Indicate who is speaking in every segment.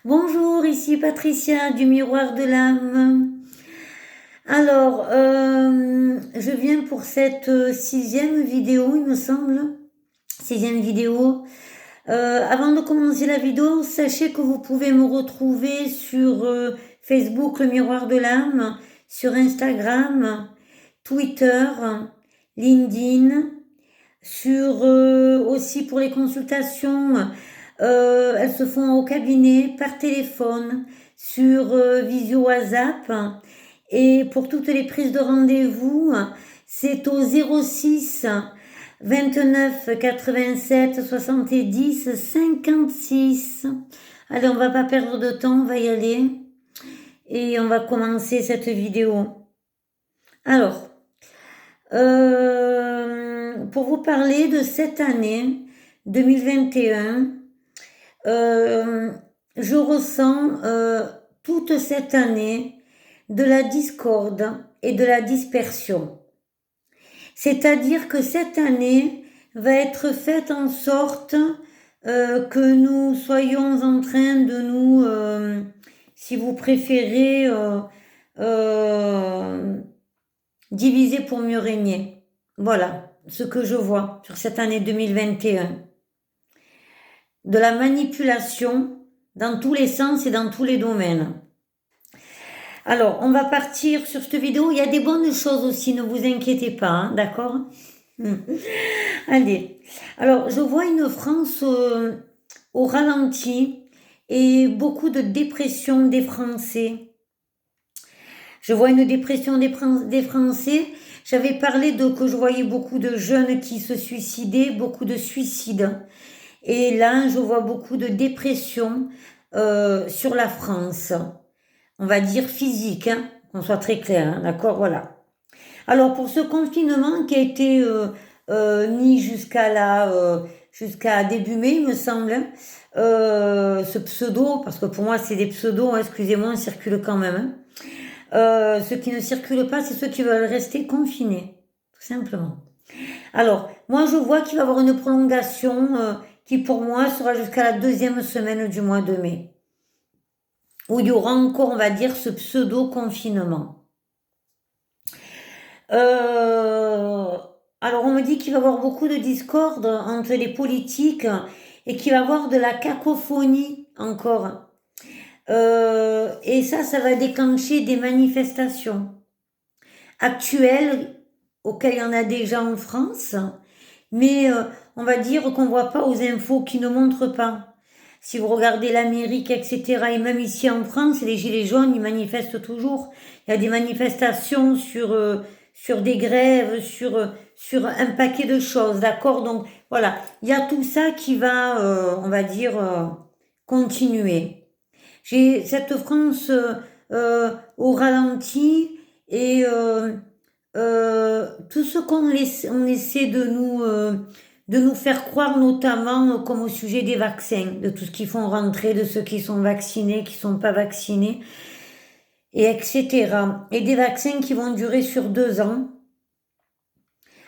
Speaker 1: Bonjour, ici Patricia du Miroir de l'âme. Alors, je viens pour cette sixième vidéo, il me semble. Sixième vidéo. Avant de commencer la vidéo, sachez que vous pouvez me retrouver sur Facebook, le Miroir de l'âme, sur Instagram, Twitter, LinkedIn, sur aussi pour les consultations, elles se font au cabinet, par téléphone, sur visio WhatsApp. Et pour toutes les prises de rendez-vous, c'est au 06 29 87 70 56. Allez, on va pas perdre de temps, on va y aller. Et on va commencer cette vidéo. Alors, pour vous parler de cette année 2021, je ressens toute cette année de la discorde et de la dispersion. C'est-à-dire que cette année va être faite en sorte que nous soyons en train de nous, si vous préférez, diviser pour mieux régner. Voilà ce que je vois sur cette année 2021. De la manipulation dans tous les sens et dans tous les domaines. Alors, on va partir sur cette vidéo. Il y a des bonnes choses aussi, ne vous inquiétez pas, hein, d'accord? Allez. Alors, je vois une France au ralenti et beaucoup de dépression des Français. Je vois une dépression des Français. J'avais parlé de que je voyais beaucoup de jeunes qui se suicidaient, beaucoup de suicides. Et là, je vois beaucoup de dépression sur la France. On va dire physique, hein, qu'on soit très clair, hein, d'accord, voilà. Alors pour ce confinement qui a été mis jusqu'à début mai, il me semble, ce pseudo, parce que pour moi c'est des pseudos, hein, excusez-moi, on circule quand même. Ceux qui ne circulent pas, c'est ceux qui veulent rester confinés, tout simplement. Alors, moi je vois qu'il va y avoir une prolongation qui pour moi sera jusqu'à la deuxième semaine du mois de mai, où il y aura encore, on va dire, ce pseudo-confinement. Alors on me dit qu'il va y avoir beaucoup de discorde entre les politiques et qu'il va y avoir de la cacophonie encore. Et ça va déclencher des manifestations actuelles auxquelles il y en a déjà en France, mais on va dire qu'on ne voit pas aux infos qui ne montrent pas. Si vous regardez l'Amérique, etc., et même ici en France, les Gilets jaunes, ils manifestent toujours. Il y a des manifestations sur des grèves, sur un paquet de choses, d'accord? Donc voilà, il y a tout ça qui va, on va dire, continuer. J'ai cette France au ralenti et tout ce on essaie de nous faire croire, notamment comme au sujet des vaccins, de tout ce qu'ils font rentrer, de ceux qui sont vaccinés, qui sont pas vaccinés, et etc. Et des vaccins qui vont durer sur 2 ans.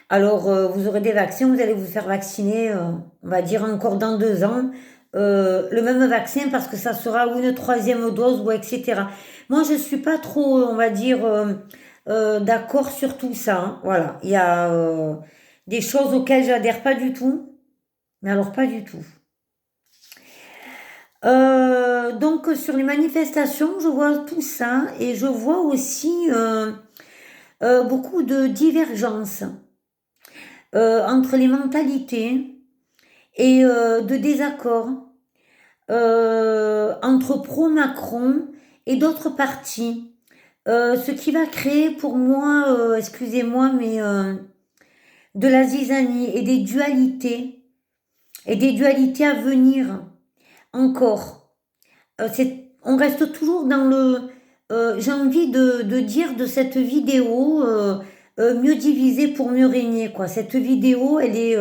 Speaker 1: Alors, vous aurez des vaccins, vous allez vous faire vacciner, on va dire encore dans 2 ans, le même vaccin parce que ça sera ou une troisième dose ou etc. Moi, je suis pas trop, on va dire, d'accord sur tout ça, hein. Voilà, il y a des choses auxquelles j'adhère pas du tout, mais alors pas du tout. Donc sur les manifestations, je vois tout ça et je vois aussi beaucoup de divergences entre les mentalités et de désaccords entre pro-Macron et d'autres partis. Ce qui va créer pour moi, excusez-moi, mais de la zizanie et des dualités à venir encore. On reste toujours dans le... j'ai envie de dire de cette vidéo, mieux diviser pour mieux régner, quoi. Cette vidéo, elle est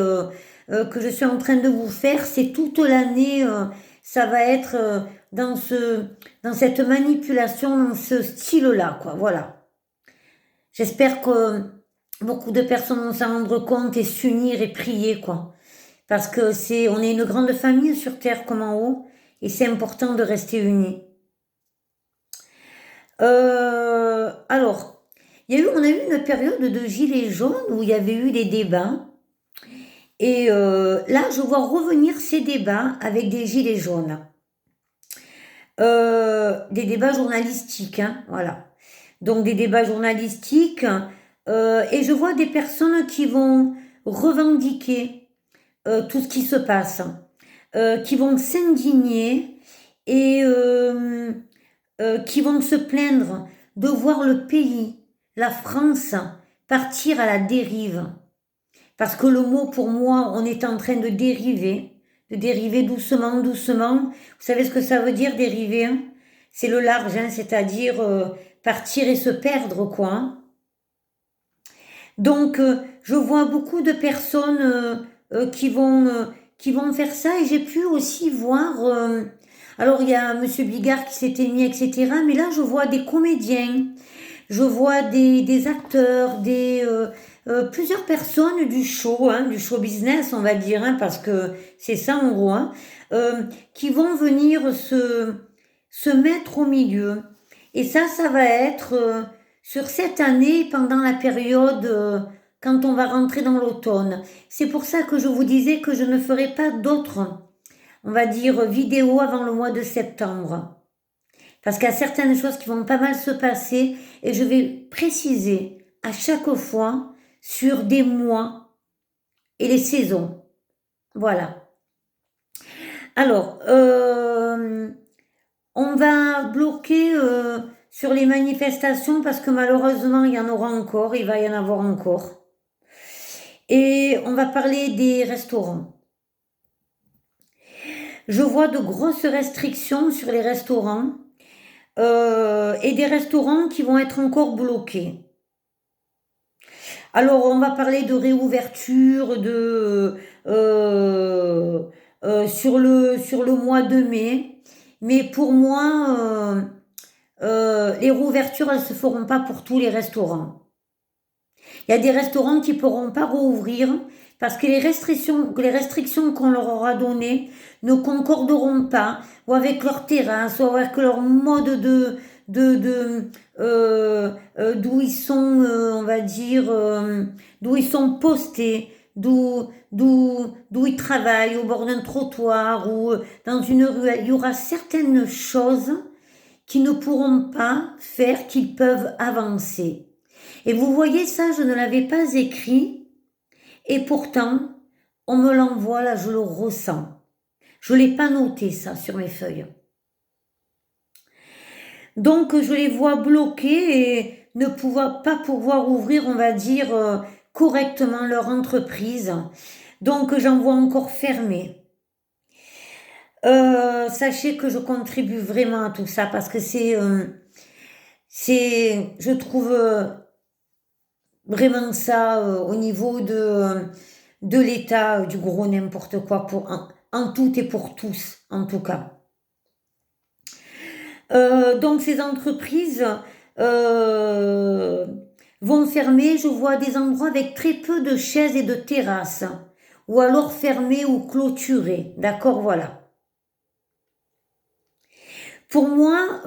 Speaker 1: que je suis en train de vous faire, c'est toute l'année, ça va être dans cette manipulation, dans ce style-là, quoi. Voilà. J'espère que beaucoup de personnes vont s'en rendre compte et s'unir et prier, quoi. Parce que on est une grande famille sur Terre comme en haut. et c'est important de rester unis. Alors, on a eu une période de gilets jaunes où il y avait eu des débats. Et là, je vois revenir ces débats avec des gilets jaunes. Des débats journalistiques, hein, voilà. Donc des débats journalistiques. Et je vois des personnes qui vont revendiquer tout ce qui se passe, qui vont s'indigner et qui vont se plaindre de voir le pays, la France, partir à la dérive. Parce que le mot, pour moi, on est en train de dériver doucement, doucement. Vous savez ce que ça veut dire, dériver, hein? C'est le large, hein, c'est-à-dire partir et se perdre, quoi, hein. Donc, je vois beaucoup de personnes qui vont faire ça, et j'ai pu aussi voir... alors, il y a Monsieur Bigard qui s'était mis, etc. Mais là, je vois des comédiens, je vois des acteurs, plusieurs personnes du show, hein, du show business, on va dire, hein, parce que c'est ça en gros, hein, qui vont venir se mettre au milieu. Et ça va être sur cette année, pendant la période quand on va rentrer dans l'automne. C'est pour ça que je vous disais que je ne ferai pas d'autres, on va dire, vidéos avant le mois de septembre. Parce qu'il y a certaines choses qui vont pas mal se passer et je vais préciser à chaque fois sur des mois et les saisons. Voilà. Alors, on va bloquer sur les manifestations parce que malheureusement, il y en aura encore, il va y en avoir encore. Et on va parler des restaurants. Je vois de grosses restrictions sur les restaurants et des restaurants qui vont être encore bloqués. Alors, on va parler de réouverture sur le mois de mai. Mais pour moi, les réouvertures, elles se feront pas pour tous les restaurants. Il y a des restaurants qui pourront pas rouvrir parce que les restrictions qu'on leur aura données ne concorderont pas ou avec leur terrasse ou avec leur mode d'où ils sont, on va dire, d'où ils sont postés, d'où ils travaillent, au bord d'un trottoir ou dans une ruelle. Il y aura certaines choses qui ne pourront pas faire qu'ils peuvent avancer. Et vous voyez ça, je ne l'avais pas écrit, et pourtant, on me l'envoie, là, je le ressens. Je ne l'ai pas noté, ça, sur mes feuilles. Donc, je les vois bloqués et ne pas pouvoir ouvrir, on va dire, correctement leur entreprise. Donc, j'en vois encore fermés. Sachez que je contribue vraiment à tout ça parce que je trouve vraiment ça au niveau de l'État, du gros n'importe quoi en tout et pour tous, en tout cas. Donc ces entreprises vont fermer. Je vois des endroits avec très peu de chaises et de terrasses, ou alors fermés ou clôturés. D'accord, voilà. Pour moi,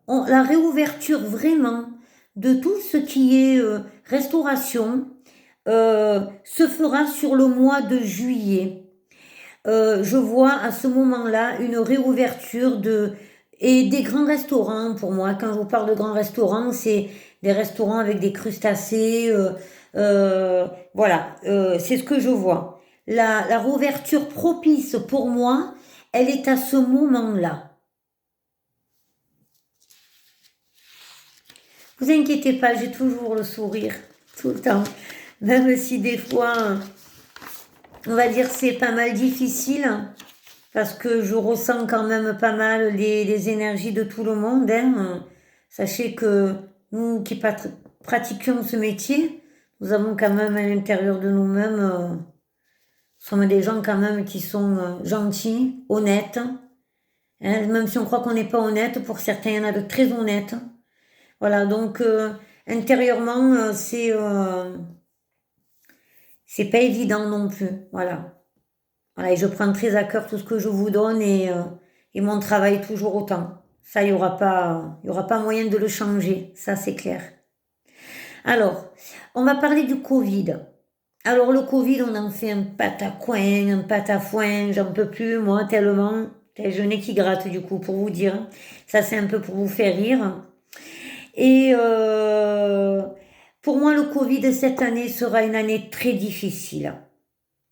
Speaker 1: la réouverture vraiment de tout ce qui est restauration se fera sur le mois de juillet. Je vois à ce moment-là une réouverture et des grands restaurants. Pour moi, quand je vous parle de grands restaurants, c'est des restaurants avec des crustacés. Voilà, c'est ce que je vois. La réouverture propice pour moi, elle est à ce moment-là. Vous inquiétez pas, j'ai toujours le sourire, tout le temps. Même si des fois, on va dire c'est pas mal difficile, parce que je ressens quand même pas mal les énergies de tout le monde, hein. Sachez que nous qui pratiquions ce métier, nous avons quand même à l'intérieur de nous-mêmes, sommes des gens quand même qui sont gentils, honnêtes, hein. Même si on croit qu'on n'est pas honnête, pour certains, il y en a de très honnêtes. Voilà, donc intérieurement, c'est pas évident non plus. Voilà. Voilà, et je prends très à cœur tout ce que je vous donne Et mon travail toujours autant. Ça, il y aura pas moyen de le changer. Ça, c'est clair. Alors, on va parler du Covid. Alors, le Covid, on en fait un patacoin, un patafouin, j'en peux plus, moi, tellement. J'ai le nez qui gratte, du coup, pour vous dire. Ça, c'est un peu pour vous faire rire. Et pour moi, le Covid cette année sera une année très difficile.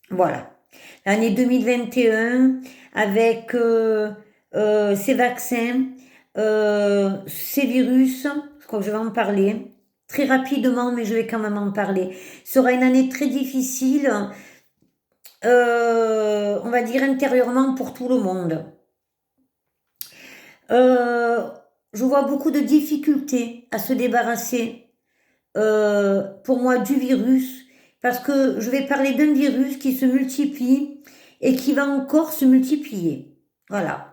Speaker 1: Voilà. L'année 2021, avec ces vaccins, ces virus, je crois que je vais en parler très rapidement, mais je vais quand même en parler, sera une année très difficile, on va dire intérieurement pour tout le monde. Euh, je vois beaucoup de difficultés à se débarrasser pour moi du virus, parce que je vais parler d'un virus qui se multiplie et qui va encore se multiplier. Voilà.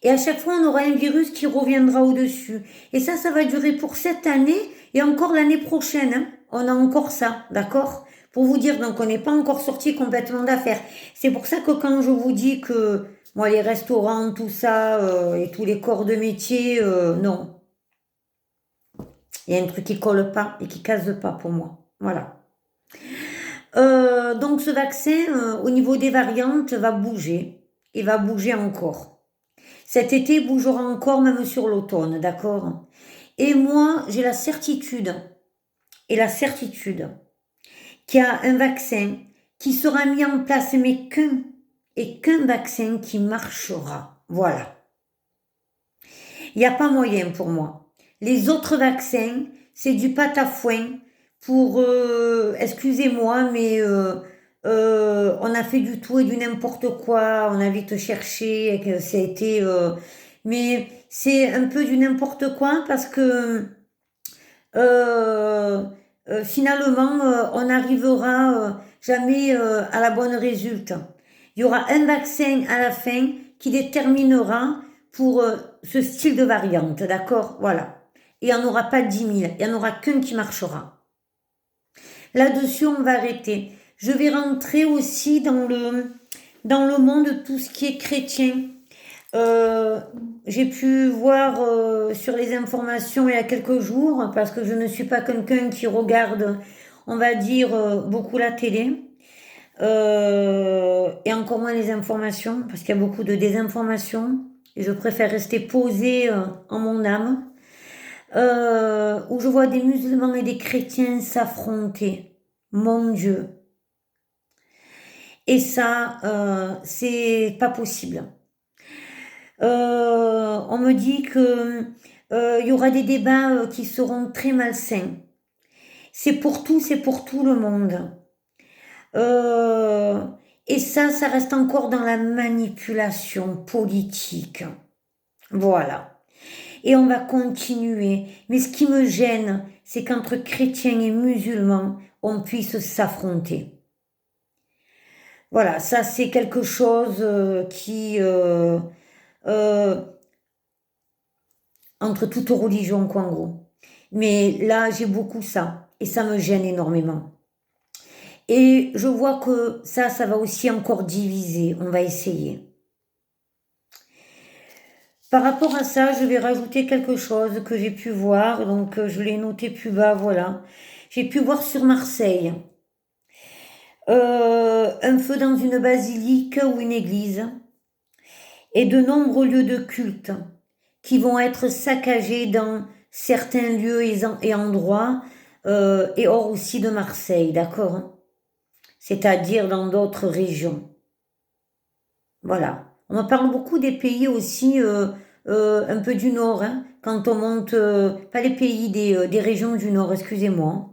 Speaker 1: Et à chaque fois, on aura un virus qui reviendra au-dessus. Et ça va durer pour cette année et encore l'année prochaine, hein. On a encore ça, d'accord? Pour vous dire, donc on n'est pas encore sorti complètement d'affaires. C'est pour ça que quand je vous dis que moi, les restaurants, tout ça, et tous les corps de métier, non. Il y a un truc qui colle pas et qui case pas pour moi. Voilà. Donc ce vaccin, au niveau des variantes, va bouger. Et va bouger encore. Cet été bougera encore, même sur l'automne, d'accord? Et moi, j'ai la certitude, qu'il y a un vaccin qui sera mis en place, mais qu'un vaccin qui marchera. Voilà. Il n'y a pas moyen pour moi. Les autres vaccins, c'est du patafouin pour, excusez-moi, mais on a fait du tout et du n'importe quoi, on a vite cherché, et que ça a été, mais c'est un peu du n'importe quoi parce que euh, finalement, on n'arrivera jamais à la bonne résulte. Il y aura un vaccin à la fin qui déterminera pour ce style de variante, d'accord? Voilà. Et il n'y en aura pas 10 000, il n'y en aura qu'un qui marchera. Là-dessus, on va arrêter. Je vais rentrer aussi dans le monde de tout ce qui est chrétien. Euh, j'ai pu voir sur les informations il y a quelques jours, parce que je ne suis pas quelqu'un qui regarde, on va dire, beaucoup la télé, et encore moins les informations, parce qu'il y a beaucoup de désinformation, et je préfère rester posée en mon âme, où je vois des musulmans et des chrétiens s'affronter. Mon Dieu. Et ça, c'est pas possible. On me dit que il y aura des débats qui seront très malsains. C'est pour tout le monde. Euh, et ça reste encore dans la manipulation politique. Voilà. Et on va continuer. Mais ce qui me gêne, c'est qu'entre chrétiens et musulmans, on puisse s'affronter. Voilà, ça c'est quelque chose qui euh, entre toutes religions, quoi, en gros. Mais là, j'ai beaucoup ça, et ça me gêne énormément. Et je vois que ça va aussi encore diviser. On va essayer. Par rapport à ça, je vais rajouter quelque chose que j'ai pu voir. Donc, je l'ai noté plus bas, voilà. J'ai pu voir sur Marseille un feu dans une basilique ou une église et de nombreux lieux de culte qui vont être saccagés dans certains lieux et endroits, et hors aussi de Marseille, d'accord? C'est-à-dire dans d'autres régions. Voilà. On me parle beaucoup des pays aussi un peu du nord, hein, quand on monte, pas les pays, des régions du nord, excusez-moi.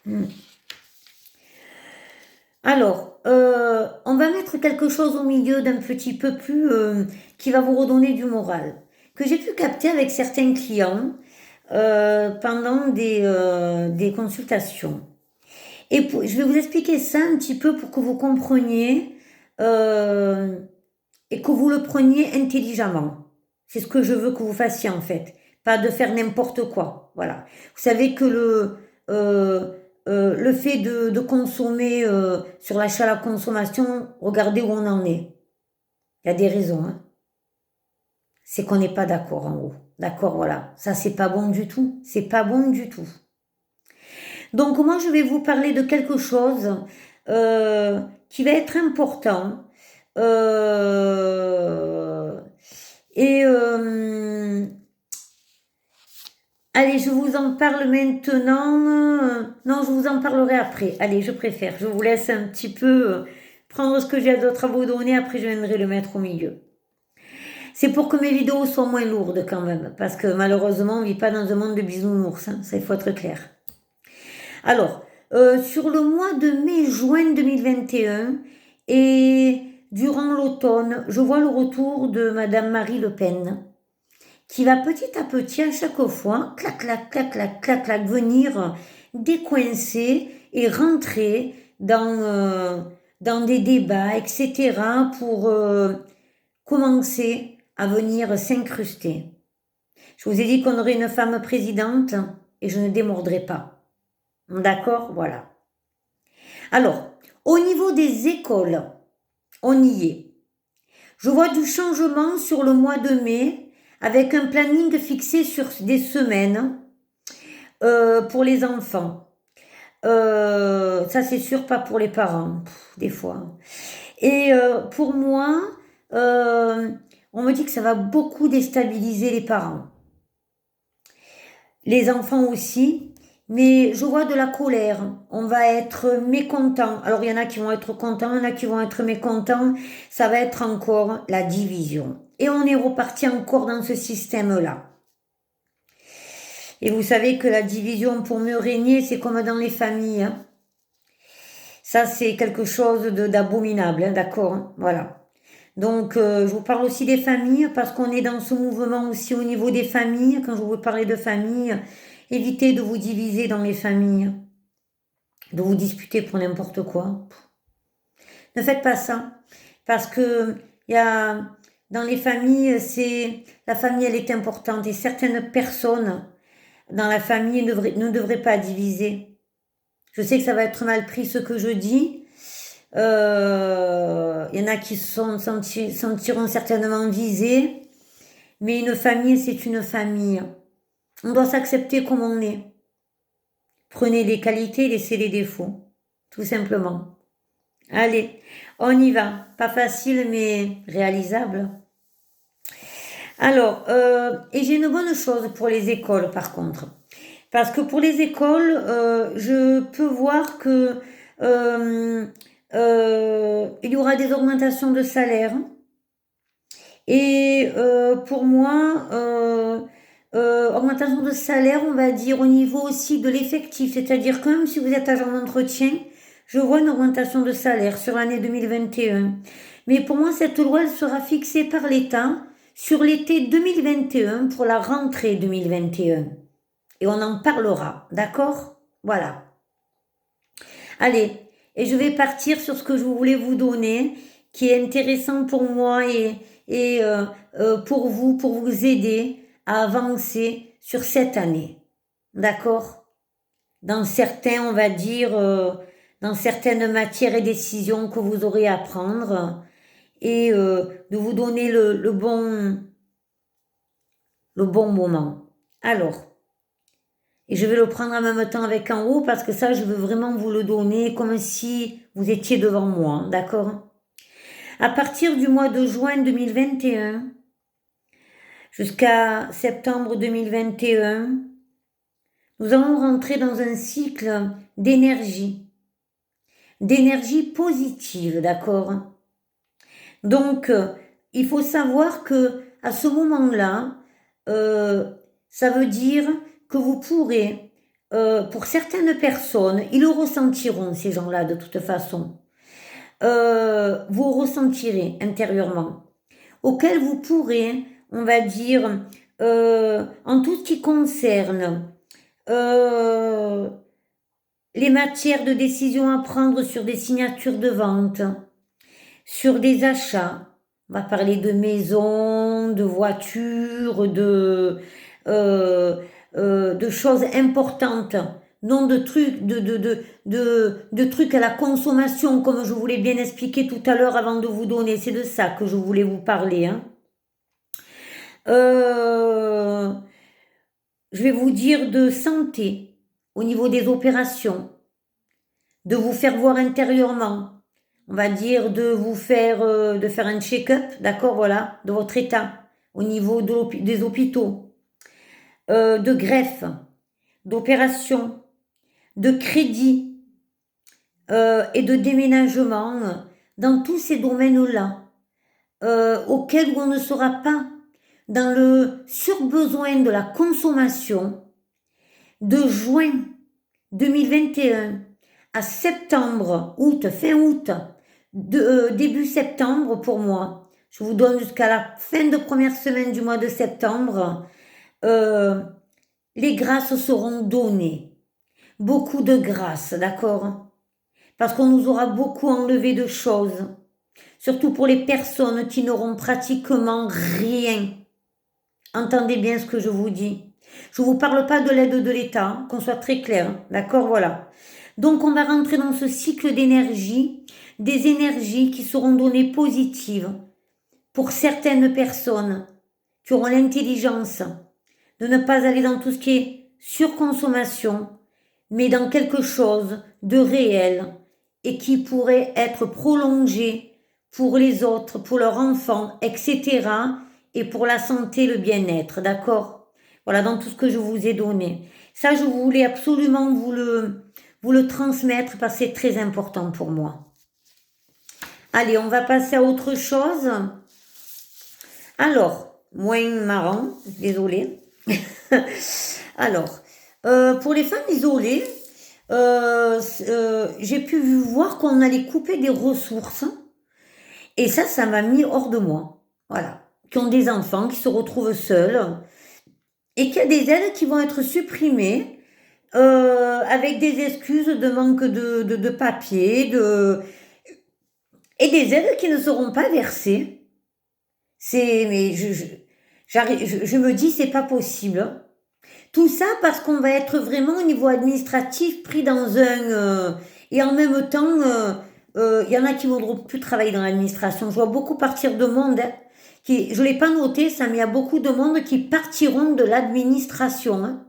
Speaker 1: Hmm. Alors, on va mettre quelque chose au milieu d'un petit peu plus qui va vous redonner du moral, que j'ai pu capter avec certains clients pendant des consultations. Et je vais vous expliquer ça un petit peu pour que vous compreniez euh, et que vous le preniez intelligemment. C'est ce que je veux que vous fassiez en fait, pas de faire n'importe quoi. Voilà. Vous savez que euh, le fait de consommer sur l'achat à la consommation, regardez où on en est. Il y a des raisons, hein. C'est qu'on n'est pas d'accord en haut. D'accord, voilà. Ça, c'est pas bon du tout. C'est pas bon du tout. Donc, moi, je vais vous parler de quelque chose qui va être important. Euh, et allez, je vous en parle maintenant. Non, je vous en parlerai après. Allez, je préfère. Je vous laisse un petit peu prendre ce que j'ai d'autres à vous donner. Après, je viendrai le mettre au milieu. C'est pour que mes vidéos soient moins lourdes quand même. Parce que malheureusement, on ne vit pas dans un monde de bisounours. Hein, ça, il faut être clair. Alors, sur le mois de mai-juin 2021 et durant l'automne, je vois le retour de Madame Marie Le Pen qui va petit à petit, à chaque fois, clac, clac, clac, clac, clac, clac, venir décoincer et rentrer dans des débats, etc., pour commencer à venir s'incruster. Je vous ai dit qu'on aurait une femme présidente et je ne démordrai pas. D'accord? Voilà. Alors, au niveau des écoles, on y est. Je vois du changement sur le mois de mai avec un planning fixé sur des semaines pour les enfants. Ça, c'est sûr, pas pour les parents, des fois. Et pour moi, on me dit que ça va beaucoup déstabiliser les parents. Les enfants aussi, mais je vois de la colère. On va être mécontent. Alors, il y en a qui vont être contents, il y en a qui vont être mécontents. Ça va être encore la division. Et on est reparti encore dans ce système-là. Et vous savez que la division pour mieux régner, c'est comme dans les familles. Hein. Ça, c'est quelque chose d'abominable, hein, d'accord? Hein, voilà. Donc, je vous parle aussi des familles, parce qu'on est dans ce mouvement aussi au niveau des familles. Quand je vous parlais de famille, évitez de vous diviser dans les familles, de vous disputer pour n'importe quoi. Ne faites pas ça, parce que il y a, dans les familles, la famille, elle est importante, et certaines personnes dans la famille ne devraient pas diviser. Je sais que ça va être mal pris ce que je dis. Il y en a qui se sentiront certainement visés. Mais une famille, c'est une famille. On doit s'accepter comme on est. Prenez les qualités, laissez les défauts. Tout simplement. Allez, on y va. Pas facile, mais réalisable. Alors, et j'ai une bonne chose pour les écoles, par contre. Parce que pour les écoles, je peux voir que il y aura des augmentations de salaire. Et pour moi, augmentation de salaire, on va dire au niveau aussi de l'effectif. C'est-à-dire que même si vous êtes agent d'entretien, je vois une augmentation de salaire sur l'année 2021. Mais pour moi, cette loi, elle sera fixée par l'État sur l'été 2021 pour la rentrée 2021. Et on en parlera, d'accord? Voilà. Allez, et je vais partir sur ce que je voulais vous donner, qui est intéressant pour moi et pour vous aider à avancer sur cette année. D'accord? Dans certains, on va dire, dans certaines matières et décisions que vous aurez à prendre et de vous donner le bon moment. Alors, et je vais le prendre en même temps avec en haut parce que ça, je veux vraiment vous le donner comme si vous étiez devant moi, d'accord? À partir du mois de juin 2021 jusqu'à septembre 2021, nous allons rentrer dans un cycle d'énergie positive, d'accord? Donc, il faut savoir que à ce moment-là, ça veut dire que vous pourrez, pour certaines personnes, ils le ressentiront, ces gens-là, de toute façon. Vous ressentirez intérieurement, auquel vous pourrez, on va dire, en tout ce qui concerne les matières de décision à prendre sur des signatures de vente, sur des achats. On va parler de maisons, de voitures, de choses importantes non de trucs à la consommation, comme je vous l'ai bien expliqué tout à l'heure avant de vous donner. C'est de ça que je voulais vous parler, hein. Euh, je vais vous dire de santé, au niveau des opérations, de vous faire voir intérieurement. On va dire de faire un check-up, d'accord, voilà, de votre état, au niveau des hôpitaux, de greffe, d'opération, de crédit et de déménagement, dans tous ces domaines-là, auxquels on ne sera pas dans le surbesoin de la consommation de juin 2021 à septembre, août, fin août, début septembre pour moi. Je vous donne jusqu'à la fin de première semaine du mois de septembre. Les grâces seront données. Beaucoup de grâces, d'accord? Parce qu'on nous aura beaucoup enlevé de choses. Surtout pour les personnes qui n'auront pratiquement rien. Entendez bien ce que je vous dis. Je ne vous parle pas de l'aide de l'État, hein, qu'on soit très clair, d'accord, voilà. Donc on va rentrer dans ce cycle d'énergie, des énergies qui seront données positives pour certaines personnes qui auront l'intelligence de ne pas aller dans tout ce qui est surconsommation, mais dans quelque chose de réel et qui pourrait être prolongé pour les autres, pour leurs enfants, etc. et pour la santé, le bien-être, d'accord? Voilà, dans tout ce que je vous ai donné. Ça, je voulais absolument vous le transmettre parce que c'est très important pour moi. Allez, on va passer à autre chose. Alors, moins marrant, désolé. Alors, pour les femmes isolées, j'ai pu voir qu'on allait couper des ressources. Et ça m'a mis hors de moi. Voilà. Qui ont des enfants, qui se retrouvent seuls. Et qu'il y a des aides qui vont être supprimées avec des excuses de manque de papier, et des aides qui ne seront pas versées. Mais je me dis, c'est pas possible. Tout ça parce qu'on va être vraiment au niveau administratif pris dans et en même temps, il y en a qui ne voudront plus travailler dans l'administration. Je vois beaucoup partir de monde, hein, je ne l'ai pas noté, ça, mais il y a beaucoup de monde qui partiront de l'administration, hein,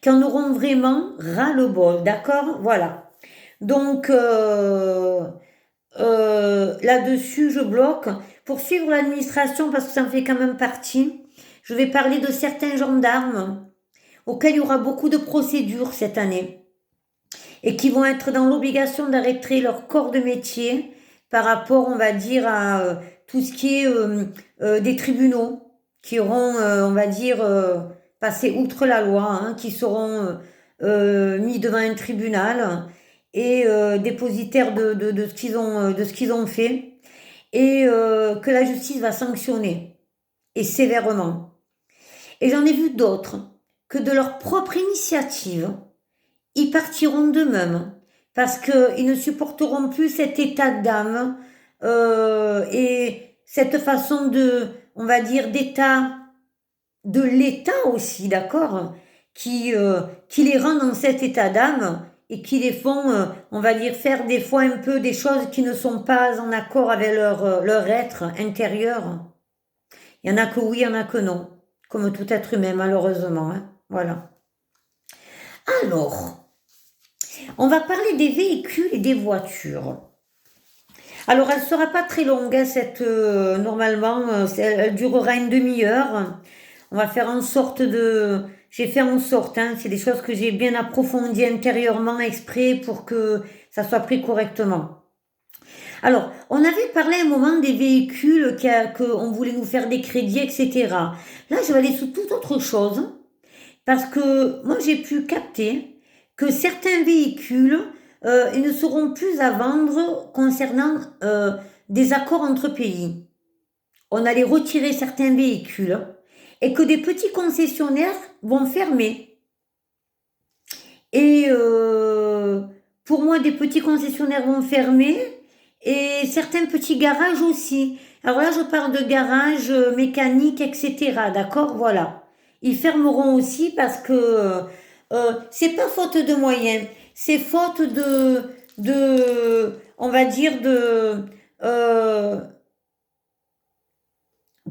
Speaker 1: qui en auront vraiment ras-le-bol, d'accord? Voilà. Donc, là-dessus, je bloque. Pour suivre l'administration, parce que ça en fait quand même partie, je vais parler de certains gendarmes auxquels il y aura beaucoup de procédures cette année et qui vont être dans l'obligation d'arrêter leur corps de métier par rapport, on va dire, à tout ce qui est des tribunaux qui auront, on va dire, passé outre la loi, hein, qui seront mis devant un tribunal et dépositaires de ce qu'ils ont fait et que la justice va sanctionner et sévèrement. Et j'en ai vu d'autres que de leur propre initiative, ils partiront d'eux-mêmes parce qu'ils ne supporteront plus cet état d'âme et cette façon on va dire, d'état de l'État aussi, d'accord, qui les rend dans cet état d'âme et qui les font, on va dire, faire des fois un peu des choses qui ne sont pas en accord avec leur être intérieur. Il y en a que oui, il y en a que non, comme tout être humain, malheureusement, hein. Voilà. Alors, on va parler des véhicules et des voitures. Alors, elle ne sera pas très longue, hein, normalement, elle durera une demi-heure. On va faire en sorte j'ai fait en sorte, hein, c'est des choses que j'ai bien approfondies intérieurement, exprès, pour que ça soit pris correctement. Alors, on avait parlé à un moment des véhicules qu'on voulait nous faire des crédits, etc. Là, je vais aller sous toute autre chose, parce que moi, j'ai pu capter que certains véhicules, ils ne seront plus à vendre concernant des accords entre pays. On allait retirer certains véhicules et que des petits concessionnaires vont fermer. Et pour moi, des petits concessionnaires vont fermer et certains petits garages aussi. Alors là, je parle de garages mécaniques, etc. D'accord? Voilà. Ils fermeront aussi parce que c'est pas faute de moyens, c'est faute on va dire euh,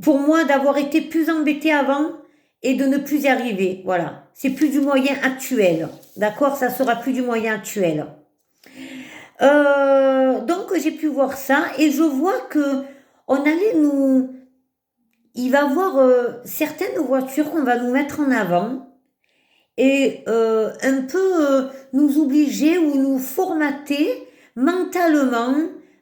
Speaker 1: pour moi, d'avoir été plus embêtée avant et de ne plus y arriver. Voilà. C'est plus du moyen actuel. D'accord? Ça sera plus du moyen actuel. Donc, j'ai pu voir ça et je vois que on allait nous. Il va y avoir certaines voitures qu'on va nous mettre en avant et un peu nous obliger ou nous formater mentalement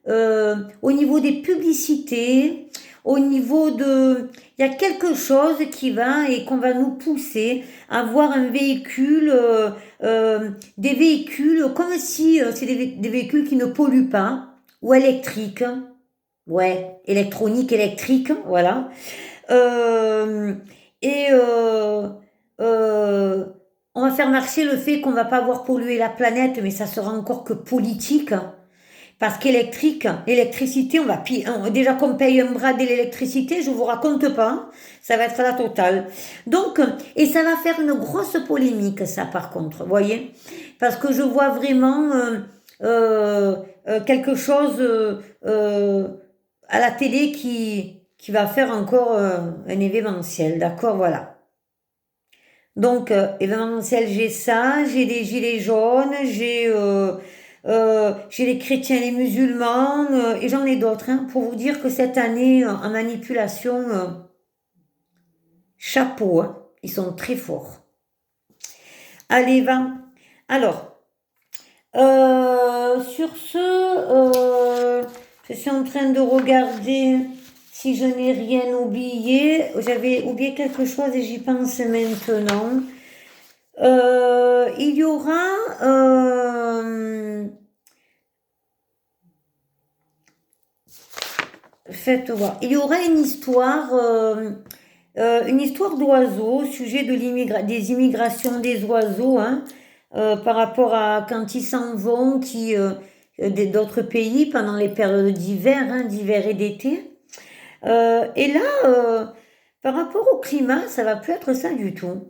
Speaker 1: au niveau des publicités, au niveau de... Il y a quelque chose qui va et qu'on va nous pousser à avoir un véhicule, des véhicules comme si c'est des véhicules qui ne polluent pas, ou électriques, ouais, électronique, électrique, voilà. Euh, et euh, on va faire marcher le fait qu'on va pas avoir pollué la planète, mais ça sera encore que politique. Parce qu'électrique, électricité, déjà qu'on paye un bras de l'électricité, je vous raconte pas, ça va être la totale. Donc, et ça va faire une grosse polémique, ça par contre, vous voyez, parce que je vois vraiment quelque chose à la télé qui va faire encore un événementiel, d'accord, voilà. Donc, événementiel, j'ai ça, j'ai des gilets jaunes, j'ai les chrétiens, les musulmans, et j'en ai d'autres, hein, pour vous dire que cette année, en manipulation, chapeau, hein, ils sont très forts. Allez, va. Alors, sur ce, je suis en train de regarder si je n'ai rien oublié. J'avais oublié quelque chose et j'y pense maintenant. Il y aura faites voir. Il y aura une histoire d'oiseaux au sujet des immigrations des oiseaux, hein, par rapport à quand ils s'en vont, d'autres pays pendant les périodes d'hiver, hein, d'hiver et d'été. Et là, par rapport au climat, ça va plus être ça du tout.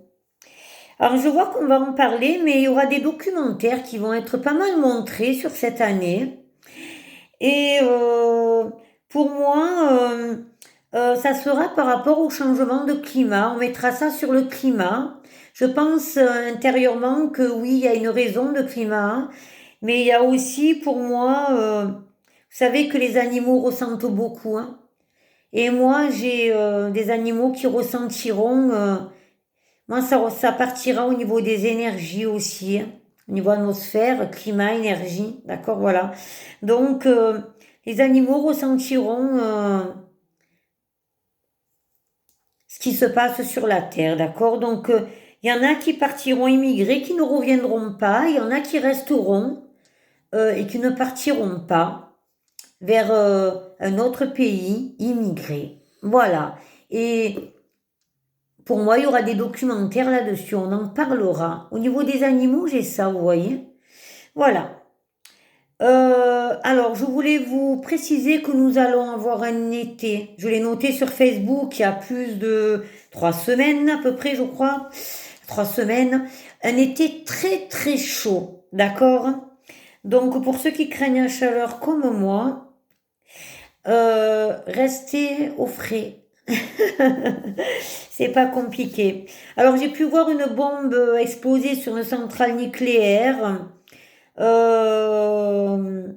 Speaker 1: Alors je vois qu'on va en parler, mais il y aura des documentaires qui vont être pas mal montrés sur cette année. Et pour moi, ça sera par rapport au changement de climat. On mettra ça sur le climat. Je pense intérieurement que oui, il y a une raison de climat, mais il y a aussi pour moi, vous savez que les animaux ressentent beaucoup, hein. Et moi, j'ai des animaux qui ressentiront. Moi, ça partira au niveau des énergies aussi, hein. Au niveau atmosphère, climat, énergie, d'accord, voilà. Donc, les animaux ressentiront ce qui se passe sur la Terre, d'accord? Donc, il y en a qui partiront immigrer, qui ne reviendront pas. Il y en a qui resteront et qui ne partiront pas vers un autre pays immigré. Voilà. Et pour moi, il y aura des documentaires là-dessus. On en parlera. Au niveau des animaux, j'ai ça, vous voyez? Voilà. Alors, je voulais vous préciser que nous allons avoir un été. Je l'ai noté sur Facebook il y a plus de 3 semaines à peu près, je crois. 3 semaines. Un été très très chaud, d'accord? Donc, pour ceux qui craignent la chaleur comme moi, restez au frais. C'est pas compliqué. Alors, j'ai pu voir une bombe exploser sur une centrale nucléaire. Euh,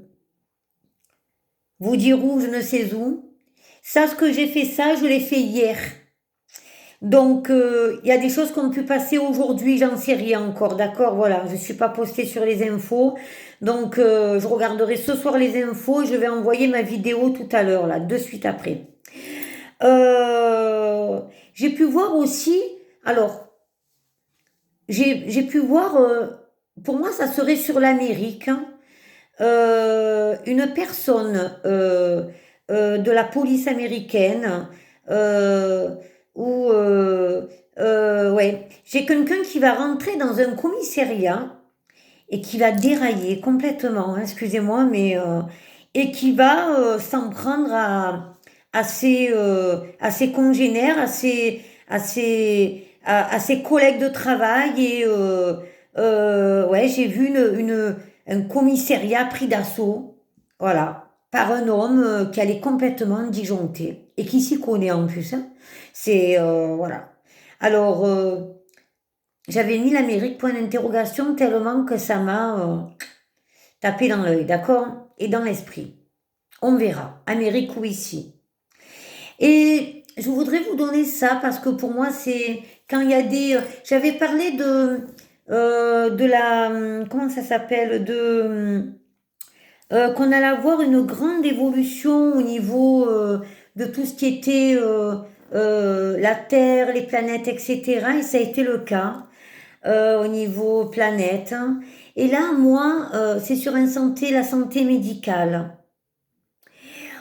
Speaker 1: vous dire où, je ne sais où. Ça, ce que j'ai fait ça, je l'ai fait hier. Donc, il y a des choses qu'on peut passer aujourd'hui, j'en sais rien encore, d'accord? Voilà, je ne suis pas postée sur les infos. Donc, je regarderai ce soir les infos et je vais envoyer ma vidéo tout à l'heure, là, de suite après. Euh, j'ai pu voir aussi, alors, j'ai pu voir, pour moi, ça serait sur l'Amérique, hein, une personne de la police américaine euh, ou ouais, j'ai quelqu'un qui va rentrer dans un commissariat et qui va dérailler complètement, hein, excusez-moi, mais et qui va s'en prendre à ses congénères, à ses collègues de travail et Ouais, j'ai vu un commissariat pris d'assaut, voilà, par un homme qui allait complètement disjoncté et qui s'y connaît en plus, hein. Voilà. Alors, j'avais mis l'Amérique point d'interrogation tellement que ça m'a tapé dans l'œil, d'accord? Et dans l'esprit. On verra, Amérique ou ici. Et je voudrais vous donner ça parce que pour moi, c'est quand il y a des... J'avais parlé de la... Comment ça s'appelle? Qu'on allait avoir une grande évolution au niveau de tout ce qui était la Terre, les planètes, etc. Et ça a été le cas au niveau planète, hein. Et là, moi, c'est sur la santé médicale.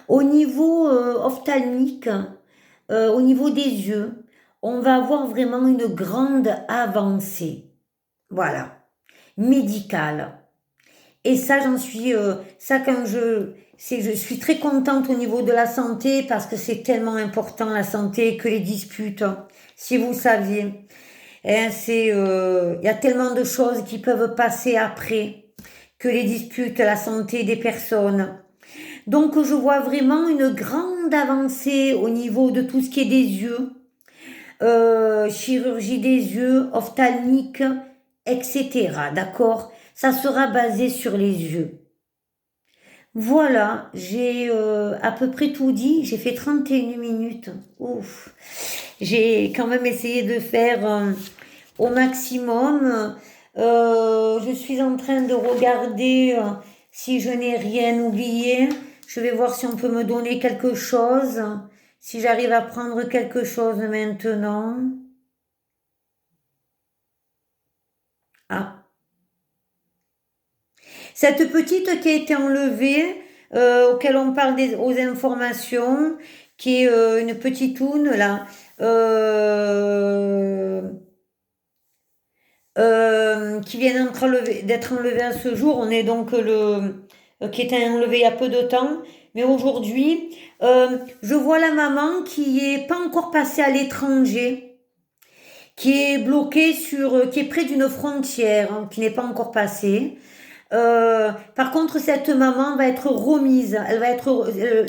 Speaker 1: Au niveau ophtalmique, au niveau des yeux, on va avoir vraiment une grande avancée. Voilà, médicale. Et ça, ça je suis très contente au niveau de la santé parce que c'est tellement important la santé que les disputes, hein. Si vous saviez, hein, il y a tellement de choses qui peuvent passer après que les disputes, la santé des personnes. Donc, je vois vraiment une grande avancée au niveau de tout ce qui est des yeux, chirurgie des yeux, ophtalmique, etc. D'accord? Ça sera basé sur les yeux. Voilà, j'ai à peu près tout dit. J'ai fait 31 minutes. Ouf. J'ai quand même essayé de faire au maximum. Je suis en train de regarder si je n'ai rien oublié. Je vais voir si on peut me donner quelque chose. Si j'arrive à prendre quelque chose maintenant. Ah. Cette petite qui a été enlevée, auquel on parle aux informations, qui est une petite toune là, qui vient d'être enlevée à ce jour. On est donc qui était enlevée il y a peu de temps. Mais aujourd'hui, je vois la maman qui est pas encore passée à l'étranger, qui est bloquée qui est près d'une frontière, hein, qui n'est pas encore passée. Par contre, cette maman va être remise.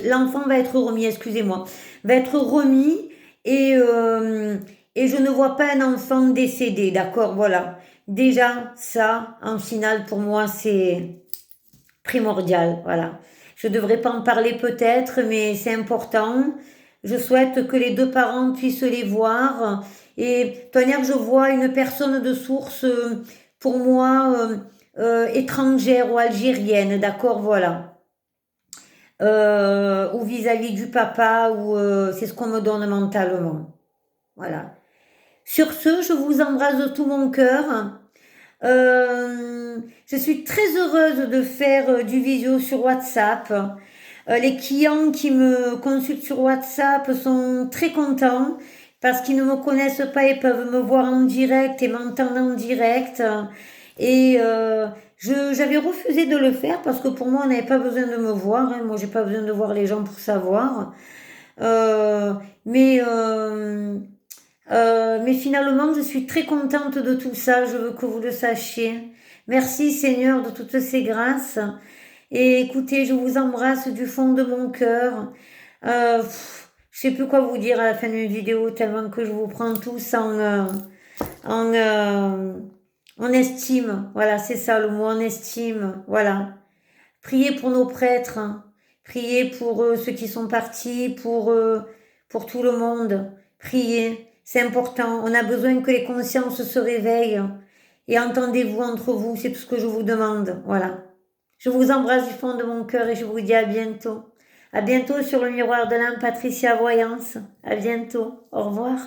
Speaker 1: L'enfant va être remis, excusez-moi, va être remis et et je ne vois pas un enfant décédé, d'accord, voilà. Déjà, ça, en finale, pour moi, c'est primordial, voilà. Je devrais pas en parler peut-être, mais c'est important. Je souhaite que les deux parents puissent les voir. Et tonnerre, je vois une personne de source, pour moi, étrangère ou algérienne, d'accord, voilà. Ou vis-à-vis du papa, ou c'est ce qu'on me donne mentalement. Voilà. Sur ce, je vous embrasse de tout mon cœur. Je suis très heureuse de faire du visio sur WhatsApp. Les clients qui me consultent sur WhatsApp sont très contents parce qu'ils ne me connaissent pas et peuvent me voir en direct et m'entendre en direct. Et j'avais refusé de le faire parce que pour moi, on n'avait pas besoin de me voir, hein. Moi, j'ai pas besoin de voir les gens pour savoir. Euh, mais, euh, mais finalement, je suis très contente de tout ça. Je veux que vous le sachiez. Merci Seigneur de toutes ces grâces. Et écoutez, je vous embrasse du fond de mon cœur. Je sais plus quoi vous dire à la fin d'une vidéo tellement que je vous prends tous en, euh, en estime. Voilà, c'est ça le mot, en estime. Voilà. Priez pour nos prêtres, hein. Priez pour ceux qui sont partis, pour tout le monde. Priez. C'est important. On a besoin que les consciences se réveillent. Et entendez-vous entre vous, c'est tout ce que je vous demande. Voilà. Je vous embrasse du fond de mon cœur et je vous dis à bientôt. À bientôt sur le miroir de l'âme, Patricia Voyance. À bientôt. Au revoir.